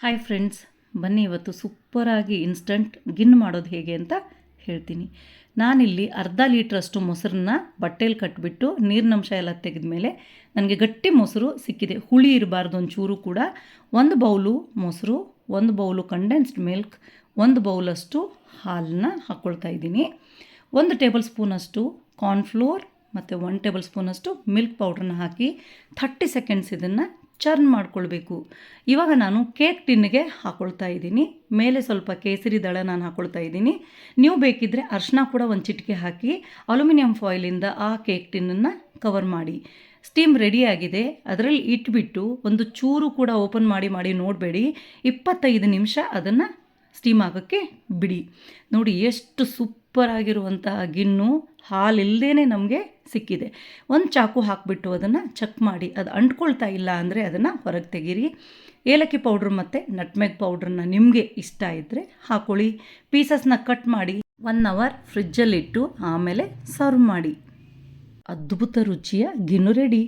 Hi friends, ಬನ್ನಿ ಇವತ್ತು ಸೂಪರಾಗಿ ಇನ್ಸ್ಟಂಟ್ ಗಿನ್ನು ಮಾಡೋದು ಹೇಗೆ ಅಂತ ಹೇಳ್ತೀನಿ. ನಾನಿಲ್ಲಿ ಅರ್ಧ ಲೀಟ್ರಷ್ಟು ಮೊಸರನ್ನ ಬಟ್ಟೆಯಲ್ಲಿ ಕಟ್ಟಿಬಿಟ್ಟು ನೀರಿನಂಶ ಎಲ್ಲ ತೆಗೆದ್ಮೇಲೆ ನನಗೆ ಗಟ್ಟಿ ಮೊಸರು ಸಿಕ್ಕಿದೆ. ಹುಳಿ ಇರಬಾರ್ದು ಒಂಚೂರು ಕೂಡ. 1 ಬೌಲು ಮೊಸರು, 1 ಬೌಲು ಕಂಡೆನ್ಸ್ಡ್ ಮಿಲ್ಕ್, 1 ಬೌಲಷ್ಟು ಹಾಲನ್ನ ಹಾಕ್ಕೊಳ್ತಾ ಇದ್ದೀನಿ. 1 ಟೇಬಲ್ ಸ್ಪೂನಷ್ಟು ಕಾರ್ನ್ಫ್ಲೋರ್ ಮತ್ತು 1 ಟೇಬಲ್ ಸ್ಪೂನಷ್ಟು ಮಿಲ್ಕ್ ಪೌಡ್ರನ್ನ ಹಾಕಿ 30 ಸೆಕೆಂಡ್ಸ್ ಇದನ್ನು ಚರ್ನ್ ಮಾಡ್ಕೊಳ್ಬೇಕು. ಇವಾಗ ನಾನು ಕೇಕ್ ಟಿನ್ನಿಗೆ ಹಾಕ್ಕೊಳ್ತಾ ಇದ್ದೀನಿ. ಮೇಲೆ ಸ್ವಲ್ಪ ಕೇಸರಿ ದಳ ನಾನು ಹಾಕ್ಕೊಳ್ತಾ ಇದ್ದೀನಿ. ನೀವು ಬೇಕಿದ್ದರೆ ಅರಿಶಿನ ಕೂಡ ಒಂದು ಚಿಟಿಕೆ ಹಾಕಿ ಅಲ್ಯೂಮಿನಿಯಂ ಫಾಯಿಲಿಂದ ಆ ಕೇಕ್ ಟಿನ್ನನ್ನು ಕವರ್ ಮಾಡಿ. ಸ್ಟೀಮ್ ರೆಡಿಯಾಗಿದೆ. ಅದರಲ್ಲಿ ಇಟ್ಬಿಟ್ಟು ಒಂದು ಚೂರು ಕೂಡ ಓಪನ್ ಮಾಡಿ ನೋಡಬೇಡಿ. 25 ನಿಮಿಷ ಅದನ್ನು ಸ್ಟೀಮ್ ಆಗೋಕ್ಕೆ ಬಿಡಿ. ನೋಡಿ ಎಷ್ಟು ಸೂಪರಾಗಿರುವಂತಹ ಗಿನ್ನು ಹಾಲಿಲ್ಲದೇ ನಮಗೆ ಸಿಕ್ಕಿದೆ. ಒಂದು ಚಾಕು ಹಾಕಿಬಿಟ್ಟು ಅದನ್ನು ಚೆಕ್ ಮಾಡಿ. ಅದು ಅಂಟ್ಕೊಳ್ತಾ ಇಲ್ಲ ಅಂದರೆ ಅದನ್ನು ಹೊರಗೆ ತೆಗೀರಿ. ಏಲಕ್ಕಿ ಪೌಡ್ರ್ ಮತ್ತು ನಟ್ಮೆಗ್ ಪೌಡ್ರನ್ನ ನಿಮಗೆ ಇಷ್ಟ ಇದ್ದರೆ ಹಾಕ್ಕೊಳ್ಳಿ. ಪೀಸಸ್ನ ಕಟ್ ಮಾಡಿ 1 ಅವರ್ ಫ್ರಿಜ್ಜಲ್ಲಿಟ್ಟು ಆಮೇಲೆ ಸರ್ವ್ ಮಾಡಿ. ಅದ್ಭುತ ರುಚಿಯ ಗಿನ್ನು ರೆಡಿ.